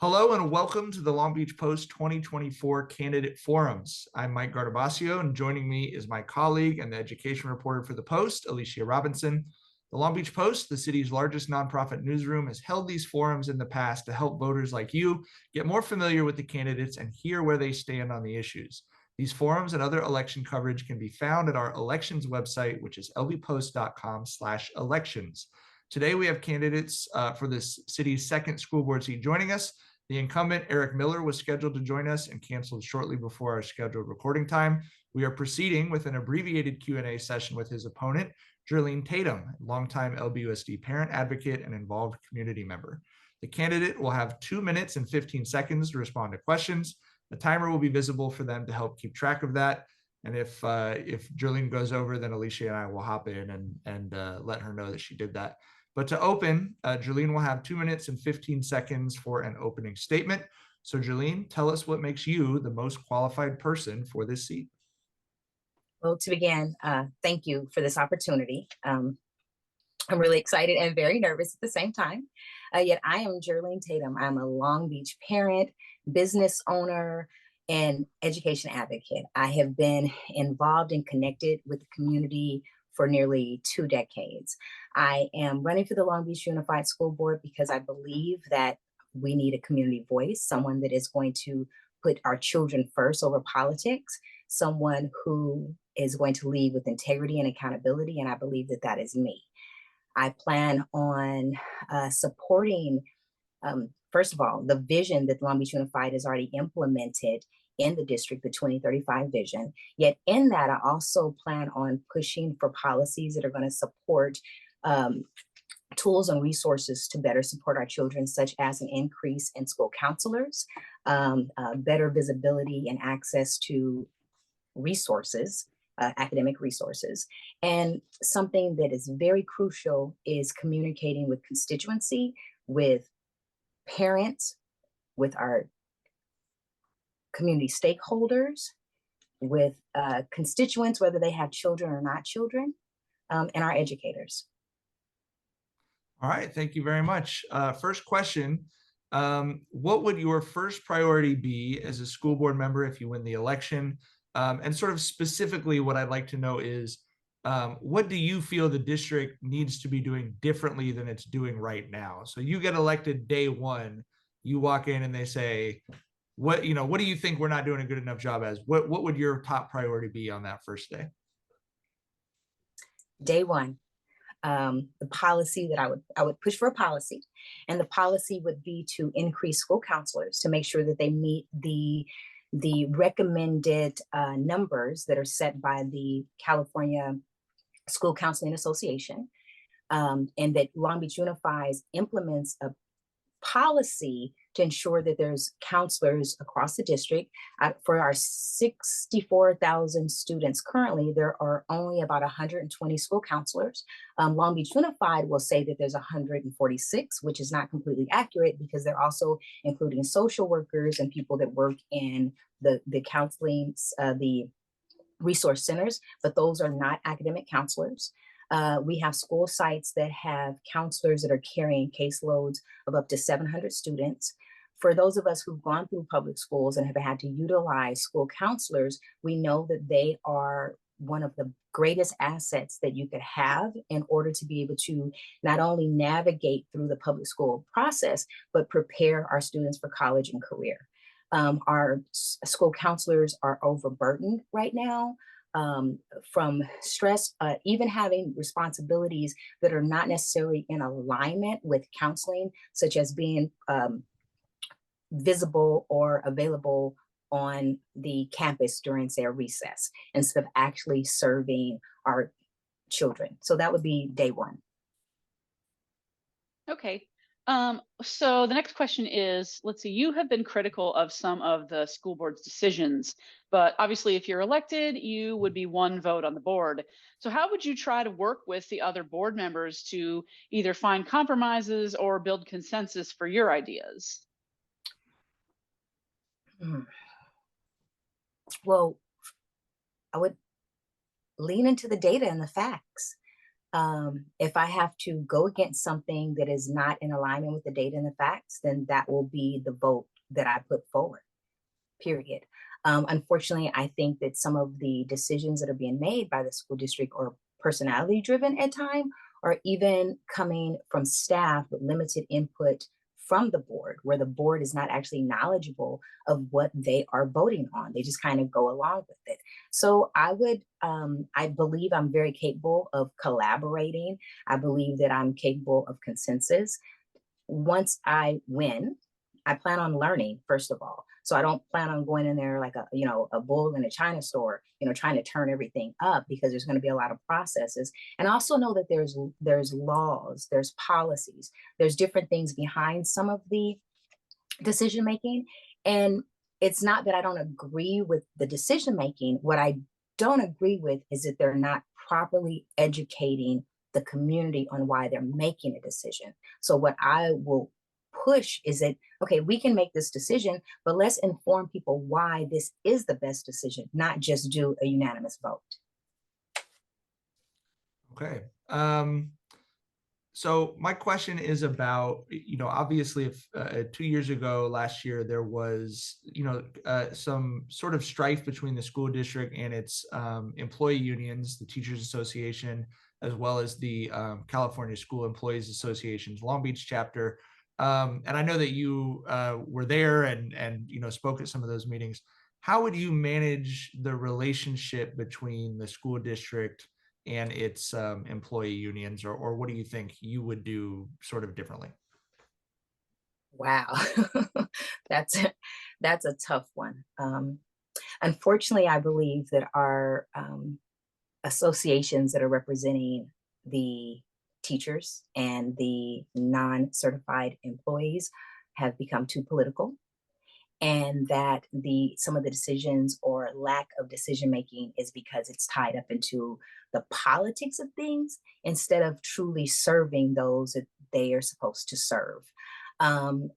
Hello and welcome to the Long Beach Post 2024 Candidate Forums. I'm Mike Guardabascio, and joining me is my colleague and the education reporter for the Post, Alicia Robinson. The Long Beach Post, the city's largest nonprofit newsroom, has held these forums in the past to help voters like you get more familiar with the candidates and hear where they stand on the issues. These forums and other election coverage can be found at our elections website, which is lbpost.com/elections. Today, we have candidates for this city's second school board seat joining us. The incumbent, Eric Miller, was scheduled to join us and canceled shortly before our scheduled recording time. We are proceeding with an abbreviated Q&A session with his opponent, Jelene Tatum, longtime LBUSD parent advocate and involved community member. The candidate will have 2 minutes and 15 seconds to respond to questions. The timer will be visible for them to help keep track of that. And if Jelene goes over, then Alicia and I will hop in and let her know that she did that. But to open, Jelene will have 2 minutes and 15 seconds for an opening statement. So Jelene, tell us what makes you the most qualified person for this seat. Well, to begin, thank you for this opportunity. I'm really excited and very nervous at the same time. Yet I am Jelene Tatum. I'm a Long Beach parent, business owner, and education advocate. I have been involved and connected with the community for nearly 2 decades. I am running for the Long Beach Unified School Board because I believe that we need a community voice, someone that is going to put our children first over politics, someone who is going to lead with integrity and accountability, and I believe that that is me. I plan on supporting, first of all, the vision that Long Beach Unified has already implemented in the district, the 2035 vision. Yet in that, I also plan on pushing for policies that are going to support tools and resources to better support our children, such as an increase in school counselors, better visibility and access to resources, academic resources. And something that is very crucial is communicating with constituency, with parents, with our community stakeholders, with constituents, whether they have children or not children, and our educators. All right, thank you very much. First question, what would your first priority be as a school board member if you win the election? And sort of specifically what I'd like to know is, what do you feel the district needs to be doing differently than it's doing right now? So you get elected day one, you walk in and they say, what do you think we're not doing a good enough job as? What would your top priority be on that first day? Day one, the policy that I would push for a policy, and the policy would be to increase school counselors to make sure that they meet the recommended numbers that are set by the California School Counseling Association, and that Long Beach Unifies implements a policy to ensure that there's counselors across the district. For our 64,000 students currently, there are only about 120 school counselors. Long Beach Unified will say that there's 146, which is not completely accurate because they're also including social workers and people that work in the counseling, the resource centers, but those are not academic counselors. We have school sites that have counselors that are carrying caseloads of up to 700 students. For those of us who've gone through public schools and have had to utilize school counselors, we know that they are one of the greatest assets that you could have in order to be able to not only navigate through the public school process, but prepare our students for college and career. Our school counselors are overburdened right now. From stress, even having responsibilities that are not necessarily in alignment with counseling, such as being visible or available on the campus during, say, a recess, instead of actually serving our children. So that would be day one. Okay. So the next question is, let's see, you have been critical of some of the school board's decisions, but obviously if you're elected, you would be one vote on the board. So how would you try to work with the other board members to either find compromises or build consensus for your ideas? Well, I would lean into the data and the facts. If I have to go against something that is not in alignment with the data and the facts, then that will be the vote that I put forward, period. Unfortunately, I think that some of the decisions that are being made by the school district are personality driven at times, or even coming from staff with limited input from the board, where the board is not actually knowledgeable of what they are voting on. They just kind of go along with it. So I believe I'm very capable of collaborating. I believe that I'm capable of consensus. Once I win, I plan on learning, first of all. So I don't plan on going in there like a bull in a China store, trying to turn everything up, because there's going to be a lot of processes. And I also know that there's laws, there's policies, there's different things behind some of the decision making. And it's not that I don't agree with the decision making. What I don't agree with is that they're not properly educating the community on why they're making a decision. So what I will push is that, okay, we can make this decision, but let's inform people why this is the best decision, not just do a unanimous vote. Okay. So my question is about, obviously if 2 years ago, last year, there was, some sort of strife between the school district and its employee unions, the Teachers Association, as well as the California School Employees Association's Long Beach chapter. And I know that you were there and spoke at some of those meetings. How would you manage the relationship between the school district and its employee unions, or what do you think you would do sort of differently? Wow, that's that's a tough one. Unfortunately, I believe that our associations that are representing the teachers and the non-certified employees have become too political, and that some of the decisions or lack of decision making is because it's tied up into the politics of things instead of truly serving those that they are supposed to serve. Um,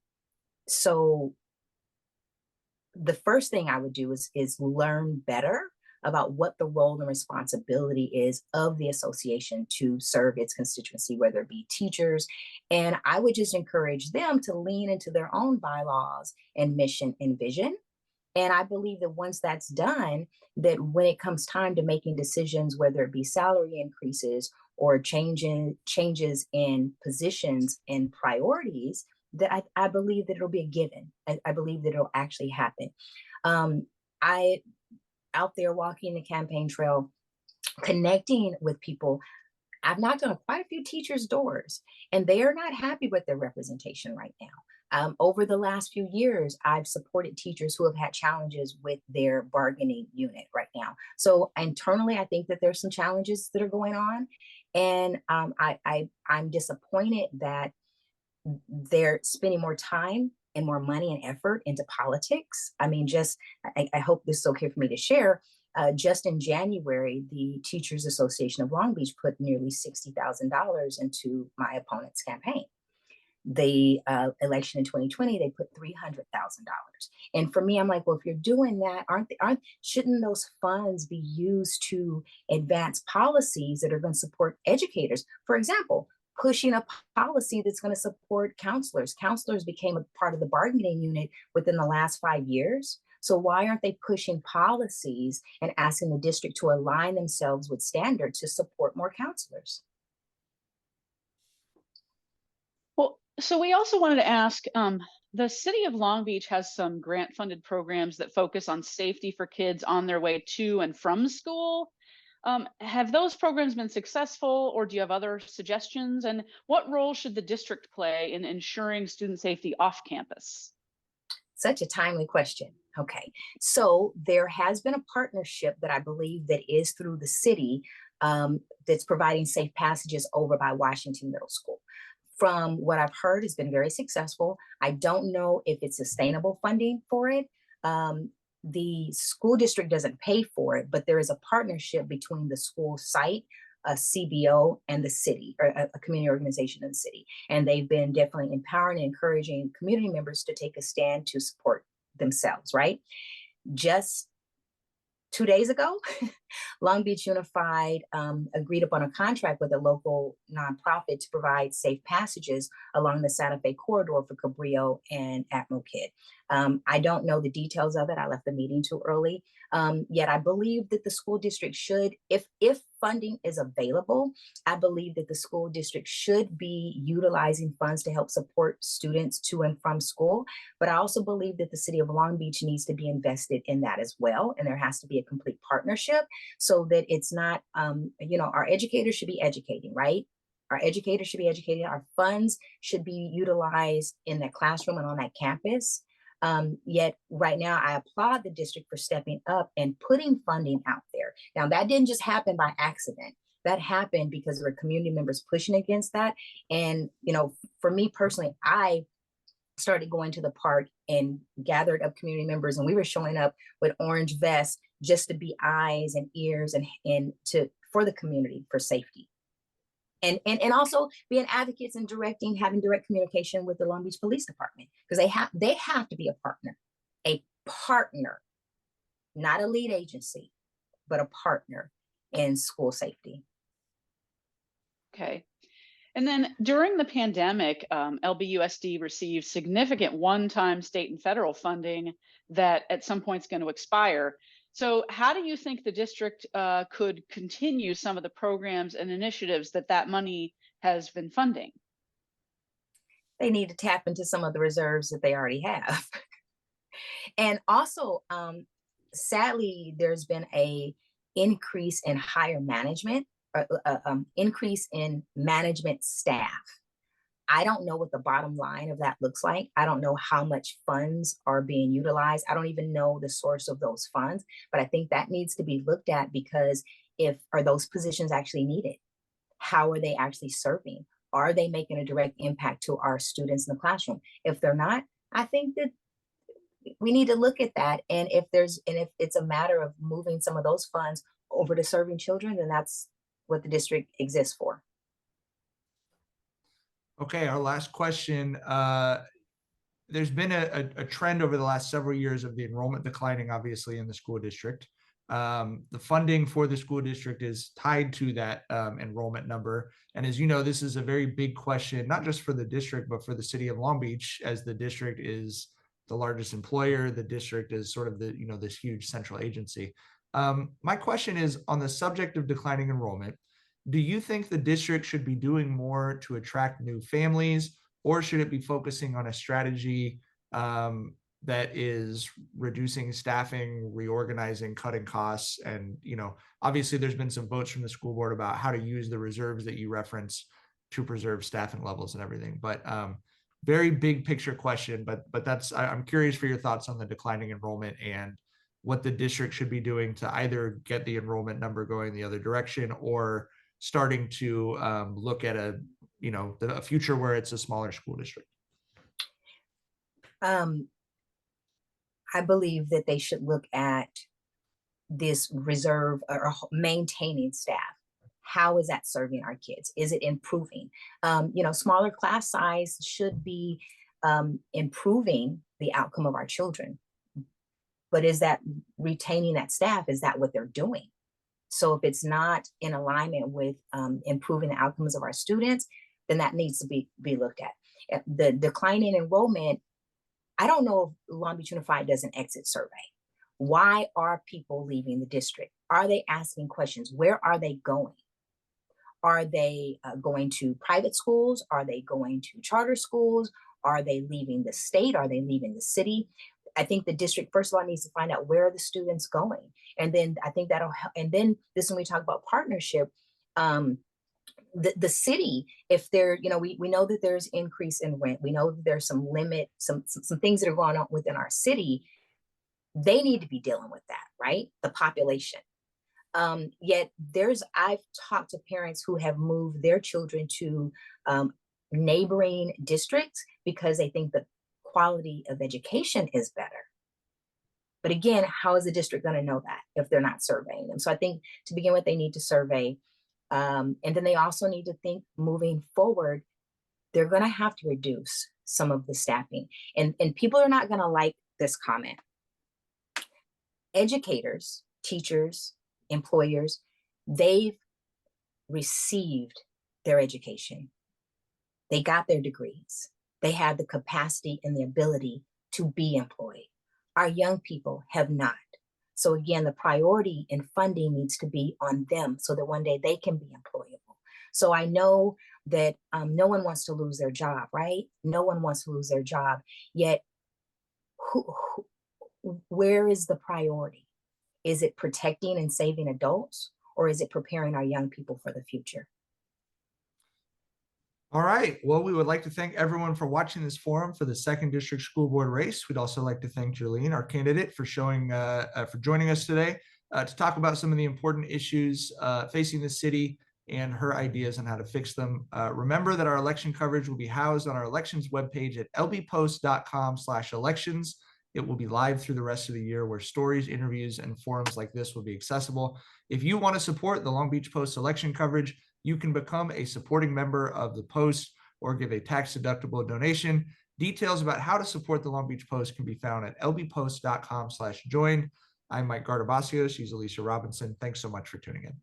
so the first thing I would do is learn better about what the role and responsibility is of the association to serve its constituency, whether it be teachers. And I would just encourage them to lean into their own bylaws and mission and vision. And I believe that once that's done, that when it comes time to making decisions, whether it be salary increases or changes in positions and priorities, that I believe that it'll be a given. I believe that it'll actually happen. I out there walking the campaign trail, connecting with people, I've knocked on quite a few teachers' doors, and they are not happy with their representation right now. Over the last few years, I've supported teachers who have had challenges with their bargaining unit right now. So internally, I think that there's some challenges that are going on, and I'm disappointed that they're spending more time and more money and effort into politics. I mean, I hope this is okay for me to share. Just in January, the Teachers Association of Long Beach put nearly $60,000 into my opponent's campaign. The election in 2020, they put $300,000. And for me, I'm like, well, if you're doing that, shouldn't those funds be used to advance policies that are going to support educators? For example, pushing a policy that's going to support counselors. Counselors became a part of the bargaining unit within the last 5 years. So why aren't they pushing policies and asking the district to align themselves with standards to support more counselors? Well, so we also wanted to ask, the city of Long Beach has some grant funded programs that focus on safety for kids on their way to and from school. Have those programs been successful, or do you have other suggestions? And what role should the district play in ensuring student safety off campus? Such a timely question. Okay, so there has been a partnership that I believe that is through the city, that's providing safe passages over by Washington Middle School. From what I've heard, has been very successful. I don't know if it's sustainable funding for it. The school district doesn't pay for it, but there is a partnership between the school site, a CBO, and the city, or a community organization in the city. And they've been definitely empowering and encouraging community members to take a stand to support themselves, right? Just 2 days ago, Long Beach Unified agreed upon a contract with a local nonprofit to provide safe passages along the Santa Fe corridor for Cabrillo and Admiral Kidd. I don't know the details of it. I left the meeting too early. Yet I believe that the school district should, if funding is available, I believe that the school district should be utilizing funds to help support students to and from school. But I also believe that the city of Long Beach needs to be invested in that as well. And there has to be a complete partnership so that it's not, our educators should be educating, right? Our educators should be educating. Our funds should be utilized in that classroom and on that campus. Yet right now, I applaud the district for stepping up and putting funding out there. Now, that didn't just happen by accident. That happened because there were community members pushing against that. And, for me personally, I started going to the park and gathered up community members, and we were showing up with orange vests just to be eyes and ears and for the community, for safety. And also being advocates and having direct communication with the Long Beach Police Department, because they have to be a partner, not a lead agency, but a partner in school safety. Okay. And then during the pandemic, LBUSD received significant one-time state and federal funding that at some point is going to expire. So how do you think the district could continue some of the programs and initiatives that money has been funding? They need to tap into some of the reserves that they already have. And also, sadly, there's been a increase in higher management, increase in management staff. I don't know what the bottom line of that looks like. I don't know how much funds are being utilized. I don't even know the source of those funds, but I think that needs to be looked at, because are those positions actually needed? How are they actually serving? Are they making a direct impact to our students in the classroom? If they're not, I think that we need to look at that. And if it's a matter of moving some of those funds over to serving children, then that's what the district exists for. Okay, our last question. There's been a trend over the last several years of the enrollment declining, obviously, in the school district. The funding for the school district is tied to that enrollment number. And as you know, this is a very big question, not just for the district, but for the city of Long Beach, as the district is the largest employer. The district is sort of this huge central agency. My question is, on the subject of declining enrollment, do you think the district should be doing more to attract new families, or should it be focusing on a strategy that is reducing staffing, reorganizing, cutting costs? And, obviously there's been some votes from the school board about how to use the reserves that you reference to preserve staffing levels and everything. But very big picture question, but I'm curious for your thoughts on the declining enrollment and what the district should be doing to either get the enrollment number going the other direction, or starting to look at a future where it's a smaller school district. I believe that they should look at this reserve or maintaining staff. How is that serving our kids? Is it improving? Smaller class size should be improving the outcome of our children. But is that retaining that staff? Is that what they're doing? So if it's not in alignment with improving the outcomes of our students, then that needs to be looked at. The decline in enrollment, I don't know if Long Beach Unified does an exit survey. Why are people leaving the district? Are they asking questions? Where are they going? Are they going to private schools? Are they going to charter schools? Are they leaving the state? Are they leaving the city? I think the district, first of all, needs to find out where are the students going. And then I think that'll help. And then when we talk about partnership, the city, if there, we know that there's increase in rent. We know that there's some things that are going on within our city. They need to be dealing with that, right? The population. Yet I've talked to parents who have moved their children to neighboring districts because they think the quality of education is better. But again, how is the district going to know that if they're not surveying them? So I think to begin with, they need to survey. And then they also need to think moving forward, they're going to have to reduce some of the staffing. And people are not going to like this comment. Educators, teachers, employers, they've received their education. They got their degrees. They have the capacity and the ability to be employed. Our young people have not. So again, the priority in funding needs to be on them so that one day they can be employable. So I know that no one wants to lose their job, right? No one wants to lose their job. Yet, where is the priority? Is it protecting and saving adults, or is it preparing our young people for the future? All right. Well, we would like to thank everyone for watching this forum for the 2nd District School Board race. We'd also like to thank Jelene, our candidate, for joining us today to talk about some of the important issues facing the city and her ideas on how to fix them. Remember that our election coverage will be housed on our elections webpage at lbpost.com/elections. It will be live through the rest of the year, where stories, interviews, and forums like this will be accessible. If you want to support the Long Beach Post election coverage, you can become a supporting member of the Post or give a tax-deductible donation. Details about how to support the Long Beach Post can be found at lbpost.com/join. I'm Mike Guardabascio. She's Alicia Robinson. Thanks so much for tuning in.